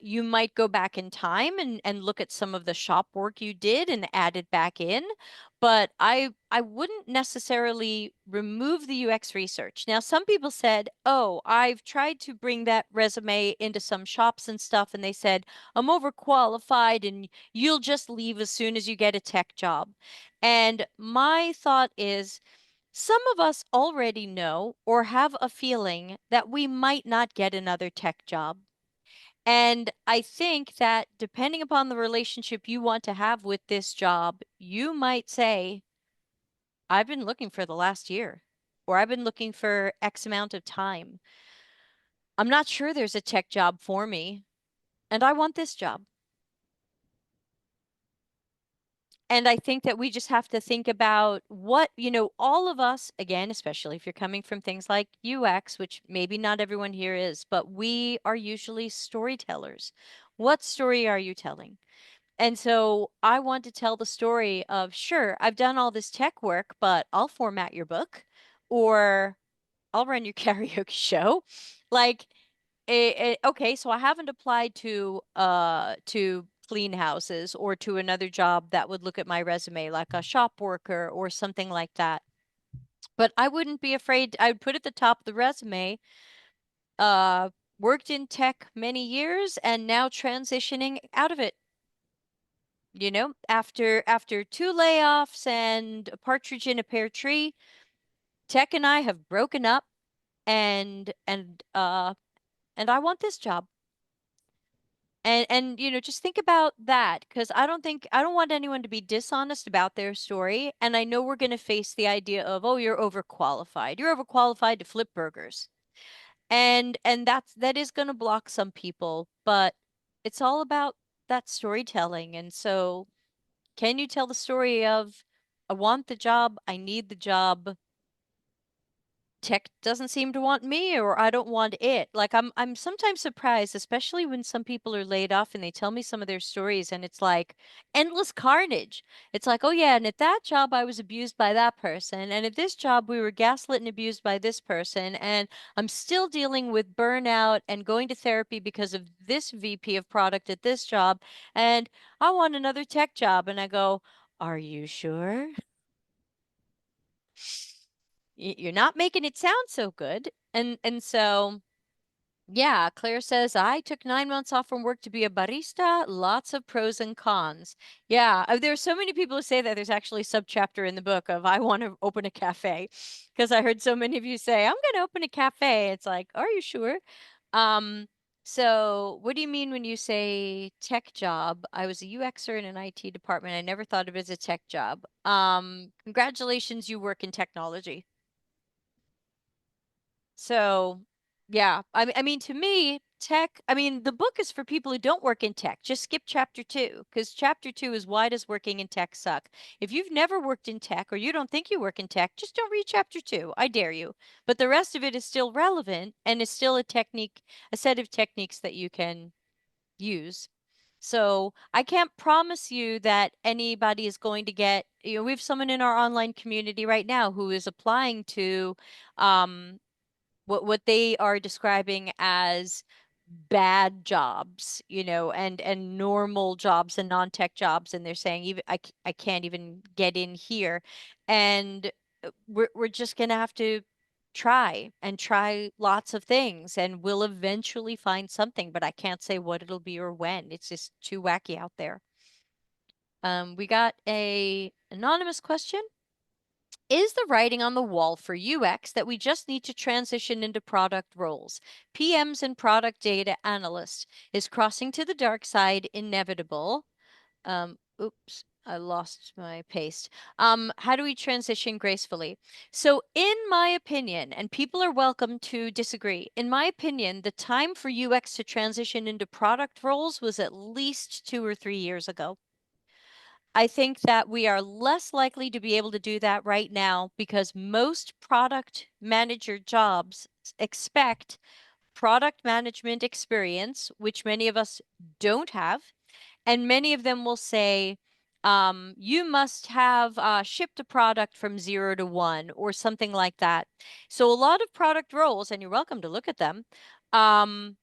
You might go back in time and look at some of the shop work you did and add it back in, but I wouldn't necessarily remove the UX research. Now, some people said, "Oh, I've tried to bring that resume into some shops and stuff, and they said I'm overqualified, and you'll just leave as soon as you get a tech job." And my thought is, some of us already know or have a feeling that we might not get another tech job. And I think that depending upon the relationship you want to have with this job, you might say, I've been looking for the last year, or I've been looking for X amount of time. I'm not sure there's a tech job for me, and I want this job. And I think that we just have to think about what, all of us, again, especially if you're coming from things like UX, which maybe not everyone here is, but we are usually storytellers. What story are you telling? And so I want to tell the story of, sure, I've done all this tech work, but I'll format your book, or I'll run your karaoke show. Like, okay, so I haven't applied to clean houses or to another job that would look at my resume, like a shop worker or something like that. But I wouldn't be afraid. I would put at the top of the resume, uh, worked in tech many years and now transitioning out of it. After two layoffs and a partridge in a pear tree, tech and I have broken up, and I want this job. And just think about that, because I don't want anyone to be dishonest about their story. And I know we're going to face the idea of, oh, you're overqualified. You're overqualified to flip burgers. And that is going to block some people, but it's all about that storytelling. And so, can you tell the story of, I want the job, I need the job, tech doesn't seem to want me, or I don't want it. Like, I'm sometimes surprised, especially when some people are laid off and they tell me some of their stories, and it's like endless carnage. It's like, oh yeah, and at that job I was abused by that person, and at this job we were gaslit and abused by this person, and I'm still dealing with burnout and going to therapy because of this VP of product at this job, and I want another tech job. And I go, are you sure? You're not making it sound so good. And so, yeah, Claire says, I took 9 months off from work to be a barista. Lots of pros and cons. Yeah, there are so many people who say that. There's actually a subchapter in the book of, I want to open a cafe, because I heard so many of you say, I'm going to open a cafe. It's like, are you sure? Um, so what do you mean when you say tech job? I was a UXer in an IT department. I never thought of it as a tech job. Congratulations, you work in technology. So, yeah, I mean, to me, tech, I mean, the book is for people who don't work in tech. Just skip chapter 2, because chapter 2 is, why does working in tech suck? If you've never worked in tech, or you don't think you work in tech, just don't read chapter 2. I dare you. But the rest of it is still relevant and is still a set of techniques that you can use. So I can't promise you that anybody is going to get, we have someone in our online community right now who is applying to, um, what they are describing as bad jobs, and normal jobs and non-tech jobs, and they're saying, even I can't even get in here. And we're just gonna have to try lots of things, and we'll eventually find something, but I can't say what it'll be or when. It's just too wacky out there. We got a anonymous question. Is the writing on the wall for UX that we just need to transition into product roles? PMs and product data analysts. Is crossing to the dark side inevitable? Oops, I lost my paste. How do we transition gracefully? So, in my opinion, and people are welcome to disagree, in my opinion, the time for UX to transition into product roles was at least 2 or 3 years ago. I think that we are less likely to be able to do that right now, because most product manager jobs expect product management experience, which many of us don't have. And many of them will say, you must have shipped a product from 0 to 1 or something like that. So a lot of product roles, and you're welcome to look at them, um,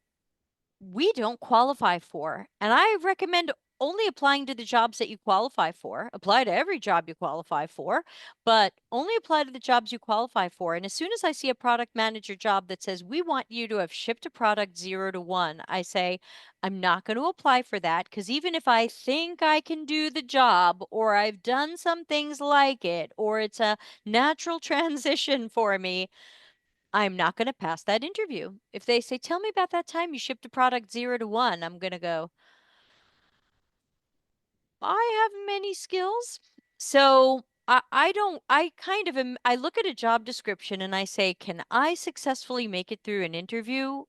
we don't qualify for. And I recommend only applying to the jobs that you qualify for. Apply to every job you qualify for, but only apply to the jobs you qualify for. And as soon as I see a product manager job that says, we want you to have shipped a product 0 to 1, I say, I'm not going to apply for that, because even if I think I can do the job, or I've done some things like it, or it's a natural transition for me, I'm not going to pass that interview. If they say, tell me about that time you shipped a product 0 to 1, I'm going to go, I have many skills. So I don't, I kind of am, I look at a job description and I say, can I successfully make it through an interview?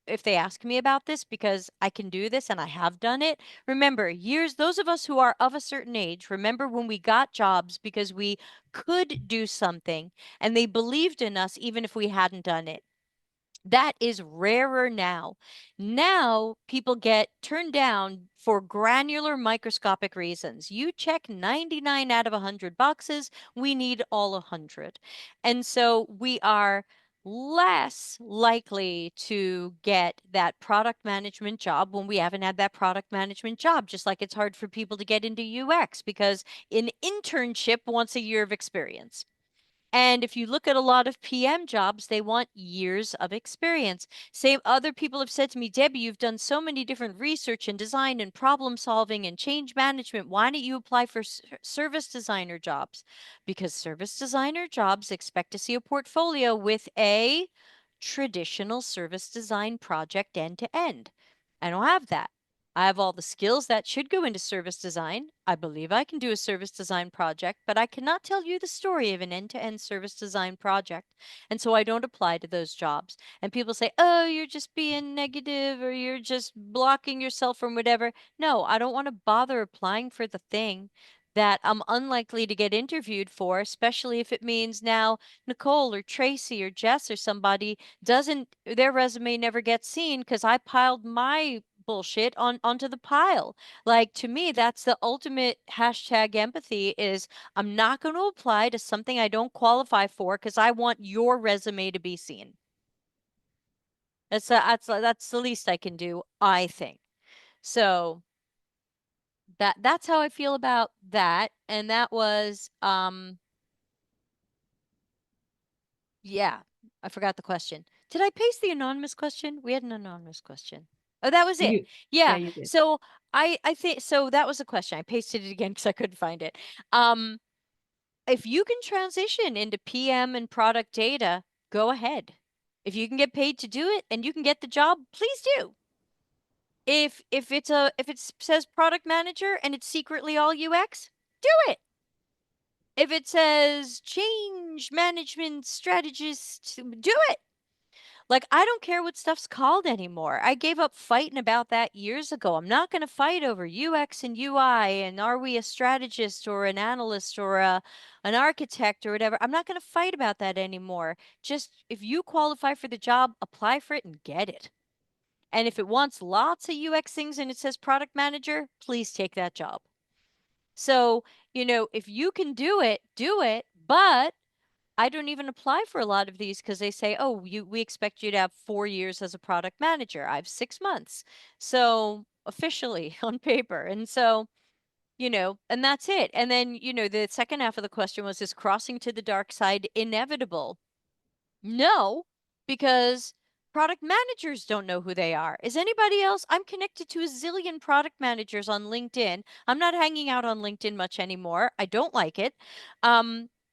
if they ask me about this, because I can do this and I have done it. Remember, years, those of us who are of a certain age, remember when we got jobs because we could do something and they believed in us even if we hadn't done it. That is rarer now. Now people get turned down for granular microscopic reasons. You check 99 out of 100 boxes, we need all 100. And so we are less likely to get that product management job when we haven't had that product management job, just like it's hard for people to get into UX because an internship wants a year of experience. And if you look at a lot of PM jobs, they want years of experience. Same other people have said to me, Debbie, you've done so many different research and design and problem solving and change management. Why don't you apply for service designer jobs? Because service designer jobs expect to see a portfolio with a traditional service design project end to end. I don't have that. I have all the skills that should go into service design. I believe I can do a service design project, but I cannot tell you the story of an end-to-end service design project. And so I don't apply to those jobs. And people say, oh, you're just being negative or you're just blocking yourself from whatever. No, I don't want to bother applying for the thing that I'm unlikely to get interviewed for, especially if it means now Nicole or Tracy or Jess or somebody doesn't, their resume never gets seen because I piled my bullshit onto the pile. Like, to me, that's the ultimate hashtag empathy is I'm not going to apply to something I don't qualify for because I want your resume to be seen. That's the least I can do, I think. So that's how I feel about that. And that was yeah, I forgot the question. Did I paste the anonymous question? We had an anonymous question. Oh, that was it. You, yeah, Yeah. you did. So I think so that was the question. I pasted it again because I couldn't find it. Um, if you can transition into PM and product data, go ahead. If you can get paid to do it and you can get the job, please do. If it says product manager and it's secretly all UX, do it. If it says change management strategist, do it. Like, I don't care what stuff's called anymore. I gave up fighting about that years ago. I'm not going to fight over UX and UI and are we a strategist or an analyst or an architect or whatever. I'm not going to fight about that anymore. Just if you qualify for the job, apply for it and get it. And if it wants lots of UX things and it says product manager, please take that job. So, if you can do it, do it. But I don't even apply for a lot of these because they say, oh, we expect you to have 4 years as a product manager. I have 6 months. So officially on paper. And so, and that's it. And then, the second half of the question was, is crossing to the dark side inevitable? No, because product managers don't know who they are. Is anybody else? I'm connected to a zillion product managers on LinkedIn. I'm not hanging out on LinkedIn much anymore. I don't like it.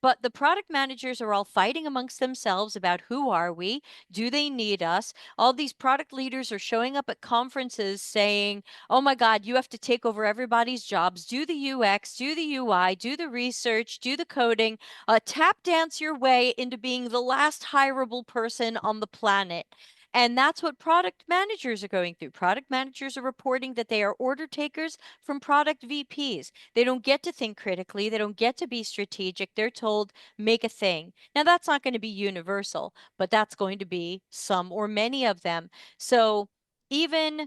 But the product managers are all fighting amongst themselves about who are we? Do they need us? All these product leaders are showing up at conferences saying, oh my God, you have to take over everybody's jobs. Do the UX, do the UI, do the research, do the coding, tap dance your way into being the last hireable person on the planet. And that's what product managers are going through. Product managers are reporting that they are order takers from product VPs. They don't get to think critically. They don't get to be strategic. They're told, make a thing. Now, that's not going to be universal, but that's going to be some or many of them. So even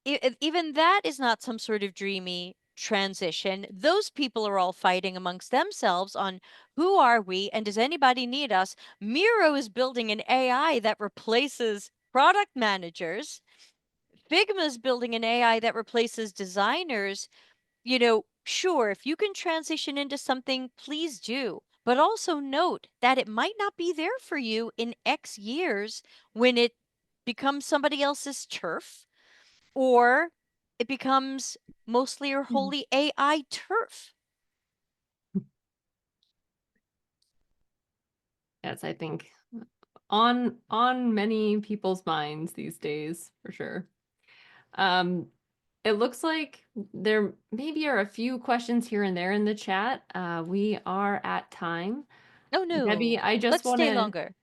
even that is not some sort of dreamy transition. Those people are all fighting amongst themselves on who are we and does anybody need us? Miro is building an AI that replaces product managers. Figma is building an AI that replaces designers. Sure, if you can transition into something, please do. But also note that it might not be there for you in X years when it becomes somebody else's turf or it becomes mostly or Mhm. wholly AI turf. Yes, I think on many people's minds these days, for sure. Um, it looks like there maybe are a few questions here and there in the chat. We are at time. Oh Debbie, no, I just let's want stay to longer.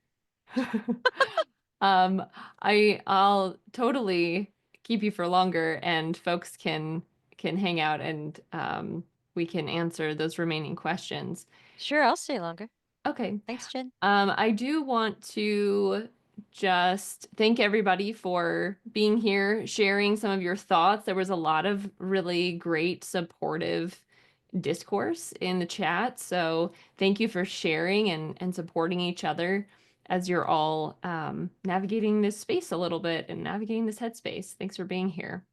Um, I'll totally keep you for longer, and folks can hang out, and we can answer those remaining questions. Sure, I'll stay longer. Okay. Thanks, Jen. I do want to just thank everybody for being here, sharing some of your thoughts. There was a lot of really great supportive discourse in the chat. So thank you for sharing and supporting each other as you're all navigating this space a little bit and navigating this headspace. Thanks for being here.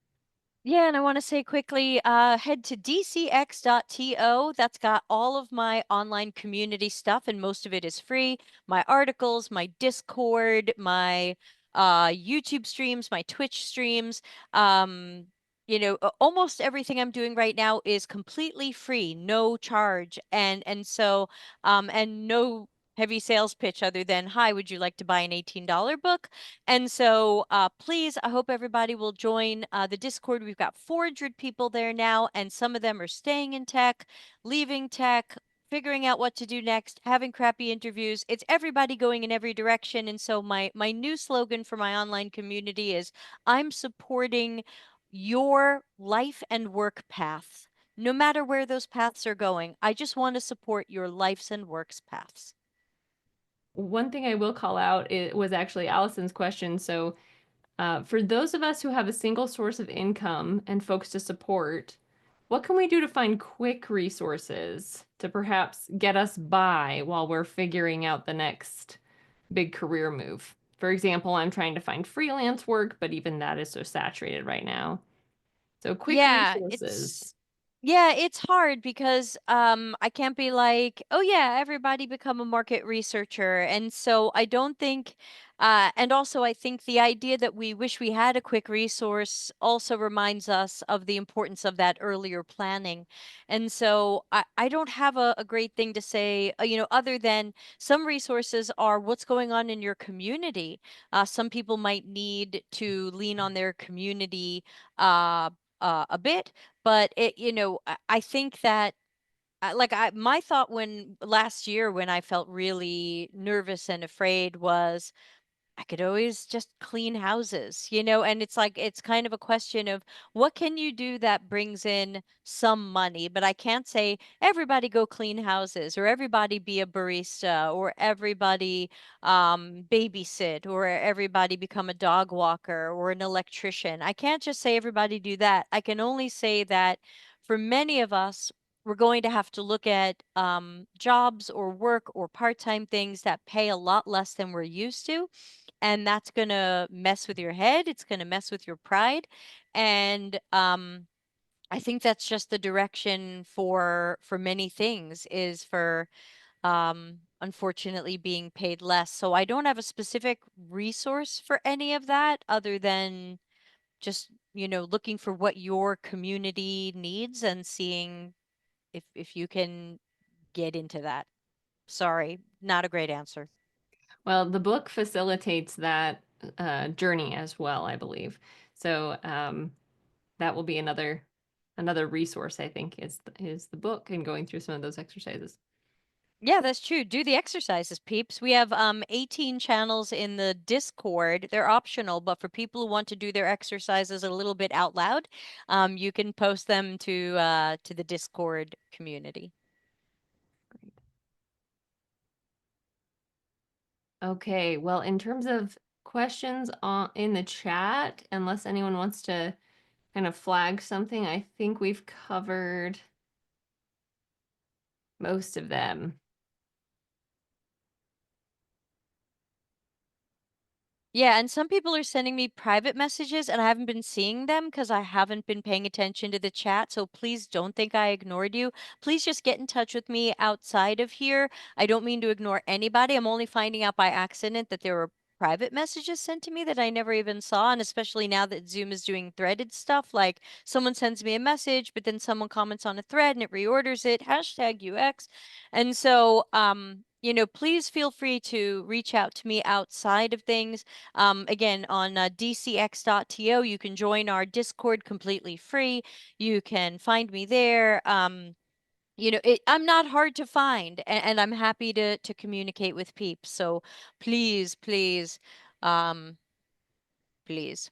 Yeah, and I want to say quickly, head to dcx.to. That's got all of my online community stuff, and most of it is free. My articles, my Discord, my YouTube streams, my Twitch streams. Almost everything I'm doing right now is completely free, no charge, and no heavy sales pitch other than, "Hi, would you like to buy an $18 book?" And so, please, I hope everybody will join the Discord. We've got 400 people there now, and some of them are staying in tech, leaving tech, figuring out what to do next, having crappy interviews. It's everybody going in every direction. And so, my new slogan for my online community is, I'm supporting your life and work paths. No matter where those paths are going, I just want to support your life's and works paths. One thing I will call out, it was actually Allison's question. So for those of us who have a single source of income and folks to support, what can we do to find quick resources to perhaps get us by while we're figuring out the next big career move? For example, I'm trying to find freelance work, but even that is so saturated right now. So quick Yeah, resources. it's hard because I can't be like, "Oh yeah, everybody become a market researcher." And so I don't think and also I think the idea that we wish we had a quick resource also reminds us of the importance of that earlier planning. And so I don't have a great thing to say, other than some resources are what's going on in your community. Some people might need to lean on their community uh a bit, but I think that my thought when last year when I felt really nervous and afraid was I could always just clean houses, and it's like it's kind of a question of what can you do that brings in some money, but I can't say everybody go clean houses or everybody be a barista or everybody babysit or everybody become a dog walker or an electrician. I can't just say everybody do that. I can only say that for many of us, we're going to have to look at jobs or work or part-time things that pay a lot less than we're used to, and that's going to mess with your head. It's going to mess with your pride. And I think that's just the direction for many things is for unfortunately being paid less. So I don't have a specific resource for any of that other than just, looking for what your community needs and seeing if you can get into that. Sorry, not a great answer. Well, the book facilitates that journey as well, I believe. So that will be another resource, I think, is the book and going through some of those exercises. Yeah, that's true. Do the exercises, peeps. We have 18 channels in the Discord. They're optional, but for people who want to do their exercises a little bit out loud, you can post them to the Discord community. Okay, well, in terms of questions in the chat, unless anyone wants to kind of flag something, I think we've covered most of them. Yeah, and some people are sending me private messages and I haven't been seeing them because I haven't been paying attention to the chat. So please don't think I ignored you. Please just get in touch with me outside of here. I don't mean to ignore anybody. I'm only finding out by accident that there were private messages sent to me that I never even saw. And especially now that Zoom is doing threaded stuff, like someone sends me a message, but then someone comments on a thread and it reorders it, hashtag UX. And so, please feel free to reach out to me outside of things. Again, on dcx.to, you can join our Discord completely free. You can find me there. I'm not hard to find, and I'm happy to communicate with peeps. So please, please, um, please,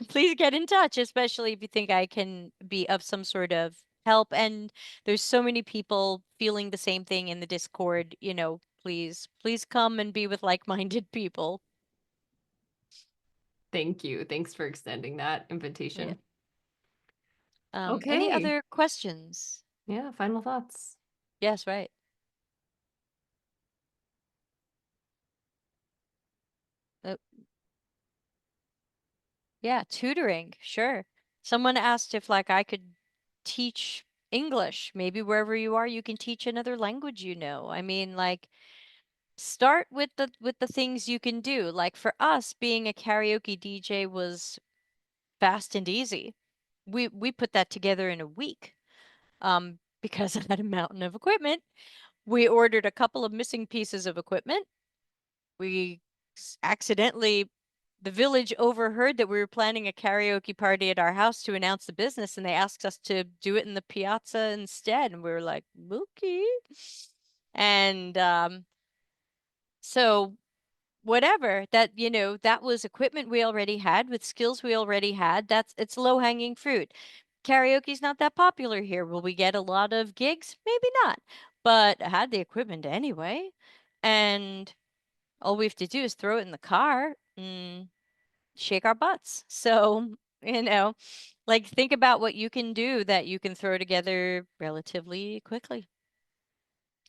please get in touch, especially if you think I can be of some sort of help. And there's so many people feeling the same thing in the Discord, please, please come and be with like-minded people. Thank you. Thanks for extending that Yeah. invitation. Any Okay. other questions? Yeah, final thoughts. Yes, right. Uh, yeah, tutoring, sure. Someone asked if like I could teach English. Maybe wherever you are, you can teach another language you know. I mean, like start with the things you can do. Like for us, being a karaoke DJ was fast and easy. We put that together in a week. Because I had a mountain of equipment. We ordered a couple of missing pieces of equipment. We accidentally, the village overheard that we were planning a karaoke party at our house to announce the business, and they asked us to do it in the piazza instead. And we were like, okay. And so whatever that, that was equipment we already had with skills we already had. It's low hanging fruit. Karaoke's not that popular here. Will we get a lot of gigs? Maybe not. But I had the equipment anyway. And all we have to do is throw it in the car and shake our butts. So, like think about what you can do that you can throw together relatively quickly.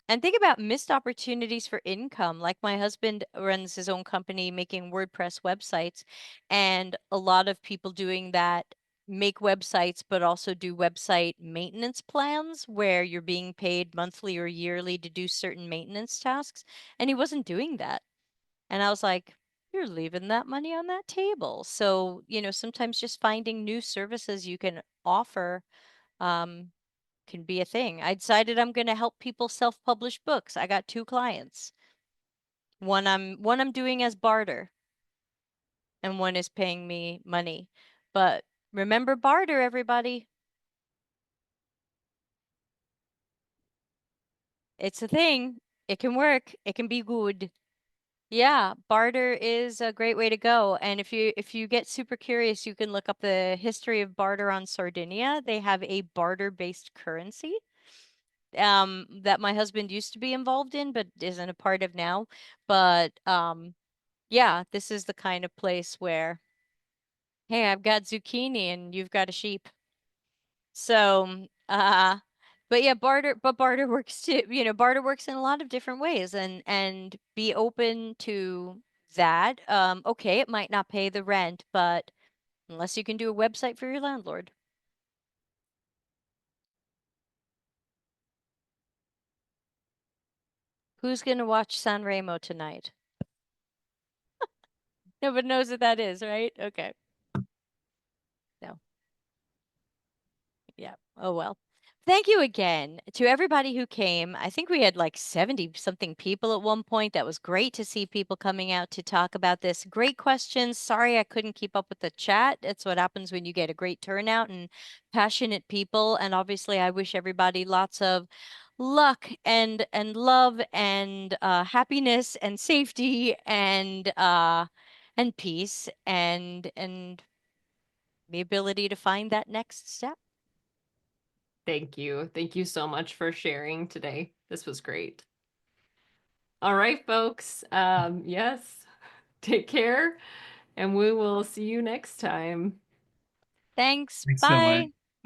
And think about missed opportunities for income. Like my husband runs his own company making WordPress websites, and a lot of people doing that make websites, but also do website maintenance plans where you're being paid monthly or yearly to do certain maintenance tasks. And he wasn't doing that. And I was like, you're leaving that money on that table. So, sometimes just finding new services you can offer um, can be a thing. I decided I'm going to help people self-publish books. I got two clients. One I'm doing as barter, and one is paying me money. But remember barter, everybody. It's a thing. It can work. It can be good. Yeah, barter is a great way to go. And if you get super curious, you can look up the history of barter on Sardinia. They have a barter-based currency that my husband used to be involved in but isn't a part of now. But yeah, this is the kind of place where, hey, I've got zucchini and you've got a sheep. So, but yeah, barter works too. Barter works in a lot of different ways, and be open to that. Okay, it might not pay the rent, but unless you can do a website for your landlord. Who's gonna watch San Remo tonight? Nobody knows what that is, right? Okay. No. Yeah. Oh well. Thank you again to everybody who came. I think we had like 70 something people at one point. That was great to see people coming out to talk about this. Great questions. Sorry I couldn't keep up with the chat. That's what happens when you get a great turnout and passionate people. And obviously I wish everybody lots of luck and love and happiness and safety and peace and the ability to find that next step. Thank you. Thank you so much for sharing today. This was great. All right, folks. Yes, take care, and we will see you next time. Thanks. Thanks so much. Bye.